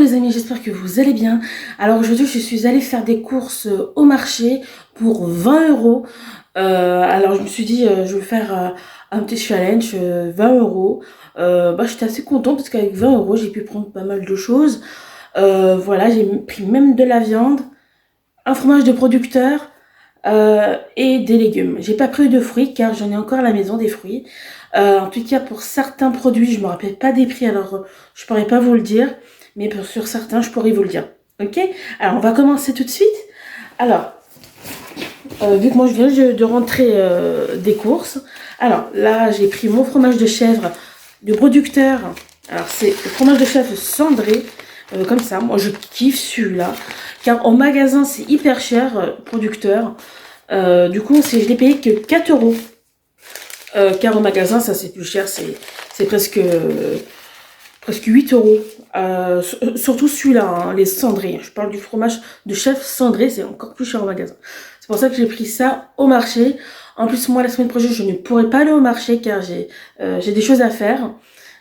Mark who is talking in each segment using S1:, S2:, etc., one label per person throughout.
S1: les amis, j'espère que vous allez bien. Alors aujourd'hui je suis allée faire des courses au marché pour 20 euros. Alors je me suis dit je vais faire un petit challenge 20 euros. J'étais assez contente parce qu'avec 20 euros j'ai pu prendre pas mal de choses. Voilà, j'ai pris même de la viande, un fromage de producteur et des légumes. J'ai pas pris de fruits car j'en ai encore à la maison des fruits. En tout cas pour certains produits je me rappelle pas des prix, alors je pourrais pas vous le dire. Mais sur certains, je pourrais vous le dire. Ok? Alors, on va commencer tout de suite. Alors, vu que moi, je viens de rentrer des courses. Alors, là, j'ai pris mon fromage de chèvre de producteur. Alors, c'est le fromage de chèvre cendré. Comme ça, moi, je kiffe celui-là. Car en magasin, c'est hyper cher, producteur. Du coup, je l'ai payé que 4 euros. Car au magasin, ça, c'est plus cher. C'est presque 8 euros. Surtout celui-là, hein, les cendrés. Je parle du fromage de chèvre cendré, c'est encore plus cher au magasin. C'est pour ça que j'ai pris ça au marché. En plus, moi, la semaine prochaine, je ne pourrai pas aller au marché car j'ai des choses à faire.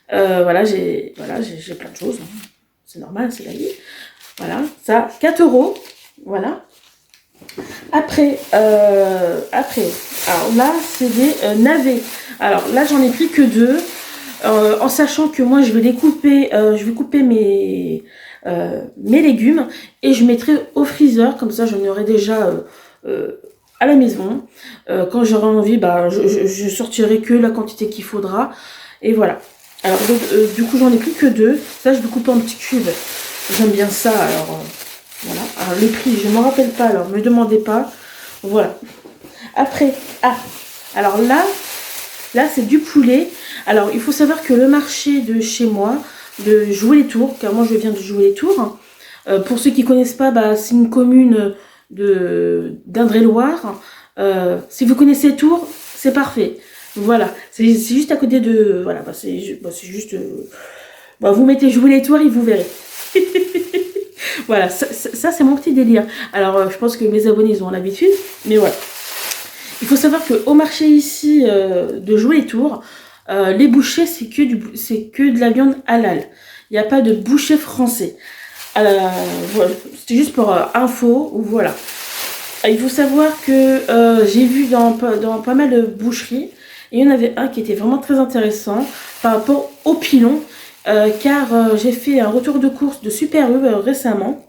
S1: J'ai plein de choses. Hein. C'est normal, c'est la vie. Voilà, ça, 4 euros. Voilà. Après, alors là, c'est des navets. Alors là, j'en ai pris que 2. En sachant que moi je vais couper mes légumes et je mettrai au freezer, comme ça j'en aurai déjà à la maison. Quand j'aurai envie, je sortirai que la quantité qu'il faudra et voilà. Alors du coup j'en ai pris que 2. Ça je vais couper en petits cubes. J'aime bien ça. Alors voilà. Alors les prix je m'en rappelle pas, alors me demandez pas. Voilà. Après alors là c'est du poulet. Alors, il faut savoir que le marché de chez moi, de Joué-les-Tours, car moi je viens de Joué-les-Tours, pour ceux qui ne connaissent pas, c'est une commune d'Indre-et-Loire. Si vous connaissez Tours, c'est parfait. Voilà, c'est juste à côté de... Voilà, c'est juste... vous mettez Joué-les-Tours et vous verrez. Voilà, ça c'est mon petit délire. Alors, je pense que mes abonnés ils ont l'habitude, mais voilà. Il faut savoir qu'au marché ici de Joué-les-Tours, les bouchers, c'est que de la viande halal. Il n'y a pas de boucher français. Voilà. C'était juste pour info. Voilà. Il faut savoir que j'ai vu dans pas mal de boucheries, et il y en avait un qui était vraiment très intéressant par rapport au pilon, car j'ai fait un retour de course de Super U récemment.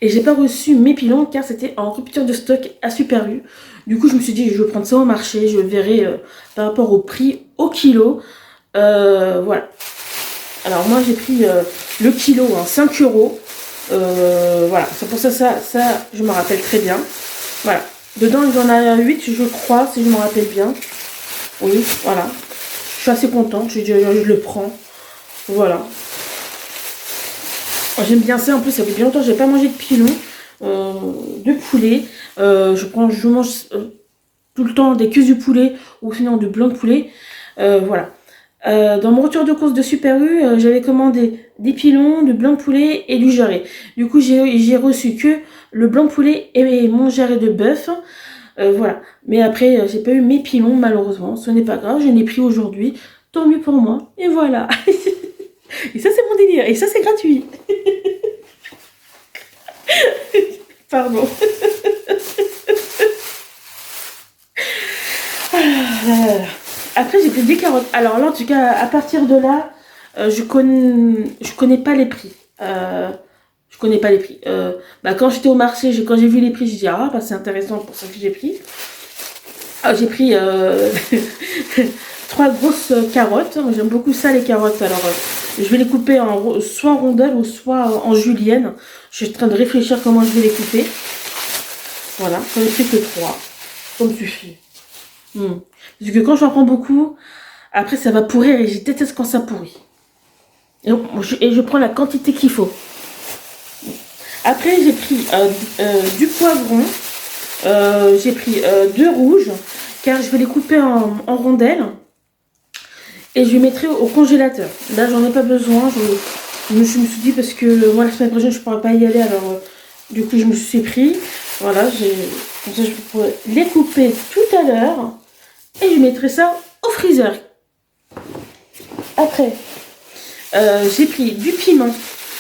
S1: Et j'ai pas reçu mes pilons car c'était en rupture de stock à Super U. Du coup je me suis dit je vais prendre ça au marché, je verrai par rapport au prix au kilo. Voilà. Alors moi j'ai pris le kilo, 5 euros. Voilà, c'est pour ça je me rappelle très bien. Voilà. Dedans il y en a 8 je crois, si je me rappelle bien. Oui, voilà. Je suis assez contente, je le prends. Voilà. J'aime bien ça, en plus ça fait bien longtemps que j'ai pas mangé de pilon, de poulet. Je mange tout le temps des cuisses du poulet ou sinon du blanc de poulet. Voilà. Dans mon retour de course de Super U, j'avais commandé des pilons, du blanc de poulet et du jarret. Du coup j'ai reçu que le blanc de poulet et mon jarret de bœuf. Voilà. Mais après j'ai pas eu mes pilons malheureusement. Ce n'est pas grave, je l'ai pris aujourd'hui. Tant mieux pour moi. Et voilà. Et ça c'est mon délire. Et ça c'est gratuit. Pardon. Après j'ai pris des carottes. Alors là en tout cas à partir de là je connais pas les prix. Je connais pas les prix. Quand j'étais au marché, quand j'ai vu les prix, j'ai dit c'est intéressant, pour ça que j'ai pris. J'ai pris 3 grosses carottes. J'aime beaucoup ça les carottes. Alors je vais les couper soit en rondelles ou soit en julienne. Je suis en train de réfléchir comment je vais les couper. Voilà, j'en ai pris que 3. Ça me suffit. Parce que quand j'en prends beaucoup, après ça va pourrir et je déteste quand ça pourrit. Et je prends la quantité qu'il faut. Après j'ai pris du poivron. J'ai pris 2 rouges car je vais les couper en rondelles. Et je les mettrai au congélateur. Là, j'en ai pas besoin. Je me suis dit parce que moi, la semaine prochaine, je ne pourrais pas y aller. Alors, du coup, je me suis pris. Voilà, comme ça, je pourrais les couper tout à l'heure. Et je mettrai ça au freezer. Après, J'ai pris du piment.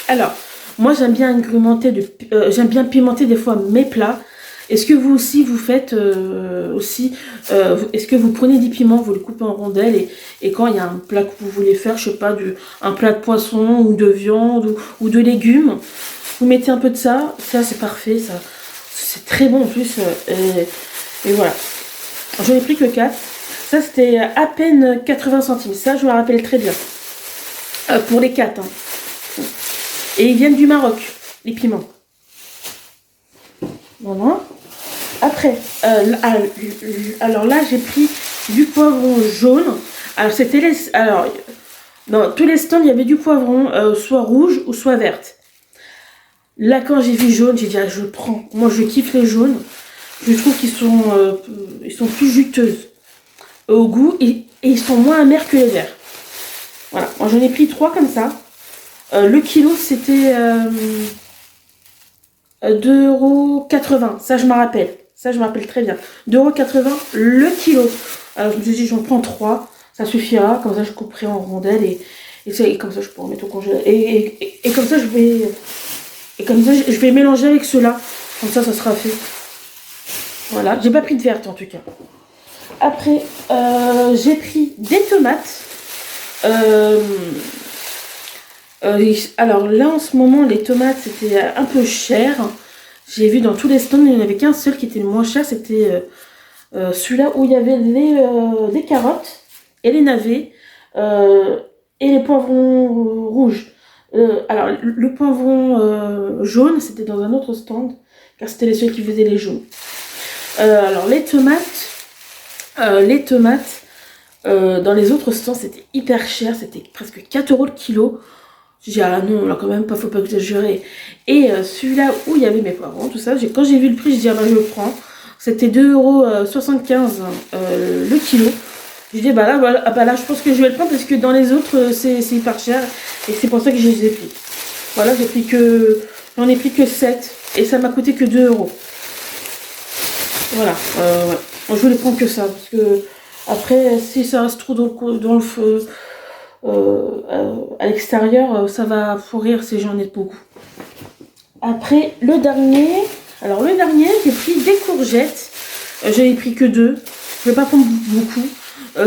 S1: Alors, moi j'aime bien j'aime bien pimenter des fois mes plats. Est-ce que vous aussi vous faites est-ce que vous prenez du piment, vous le coupez en rondelles et quand il y a un plat que vous voulez faire, je sais pas, un plat de poisson ou de viande ou de légumes, vous mettez un peu de ça c'est parfait, ça c'est très bon en plus et voilà. J'en ai pris que 4. Ça c'était à peine 80 centimes, ça je me rappelle très bien. Pour les 4. Hein. Et ils viennent du Maroc, les piments. Voilà. Après, alors là, j'ai pris du poivron jaune. Alors, alors, dans tous les stands, il y avait du poivron, soit rouge ou soit verte. Là, quand j'ai vu jaune, j'ai dit, ah, je le prends. Moi, je kiffe les jaunes. Je trouve qu'ils sont plus juteuses au goût et ils sont moins amers que les verts. Voilà, moi j'en ai pris 3 comme ça. Le kilo c'était 2,80 €. Ça je me rappelle. Ça je me rappelle très bien. 2,80 € le kilo. Alors je me suis dit j'en prends 3. Ça suffira. Comme ça je couperai en rondelles et comme ça je pourrai mettre au congélateur. Et comme ça je vais mélanger avec ceux-là. Comme ça sera fait. Voilà. J'ai pas pris de verte en tout cas. Après j'ai pris des tomates. Alors là en ce moment les tomates c'était un peu cher. J'ai vu dans tous les stands il n'y en avait qu'un seul qui était le moins cher, c'était celui-là où il y avait les carottes et les navets et les poivrons rouges. Alors le poivron jaune c'était dans un autre stand car c'était les seuls qui faisaient les jaunes. Alors les tomates dans les autres stands c'était hyper cher, c'était presque 4 € le kilo. J'ai dit ah non là quand même pas, faut pas exagérer. Et celui-là où il y avait mes poivrons, tout ça, quand j'ai vu le prix, j'ai dit ah bah je le prends. C'était 2,75 € le kilo. J'ai dit bah là je pense que je vais le prendre parce que dans les autres c'est hyper cher et c'est pour ça que je les ai pris. Voilà, j'en ai pris que 7 et ça m'a coûté que 2 €. Voilà, ouais. Moi, je les prends que ça parce que après si ça reste trop dans le feu à l'extérieur, ça va pourrir si j'en ai beaucoup. Après le dernier, j'ai pris des courgettes. J'avais pris que 2. Je vais pas prendre beaucoup.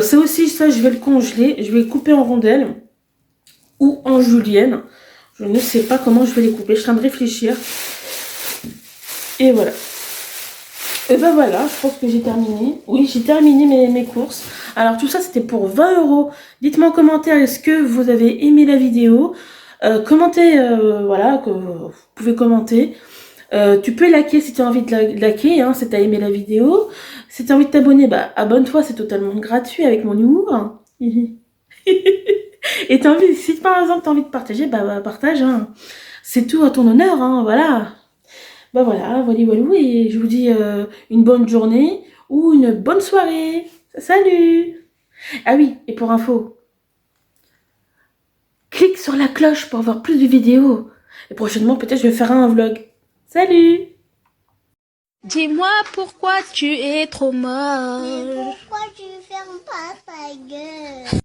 S1: Ça aussi, ça je vais le congeler. Je vais le couper en rondelles ou en julienne. Je ne sais pas comment je vais les couper. Je suis en train de réfléchir. Et voilà. Et ben voilà, je pense que j'ai terminé. Oui, j'ai terminé mes courses. Alors tout ça, c'était pour 20 €. Dites-moi en commentaire, est-ce que vous avez aimé la vidéo? Commentez, voilà, que vous pouvez commenter. Tu peux liker si tu as envie de liker, hein, si tu as aimé la vidéo. Si tu as envie de t'abonner, bah abonne-toi, c'est totalement gratuit avec mon humour. Et si par exemple tu as envie de partager, bah partage. Hein. C'est tout à ton honneur, hein, voilà. Bah voilà, voilà, et je vous dis une bonne journée ou une bonne soirée. Salut! Ah oui, et pour info, clique sur la cloche pour avoir plus de vidéos. Et prochainement, peut-être je vais faire un vlog. Salut!
S2: Dis-moi pourquoi tu es trop moche.
S3: Mais pourquoi tu fermes pas ta gueule?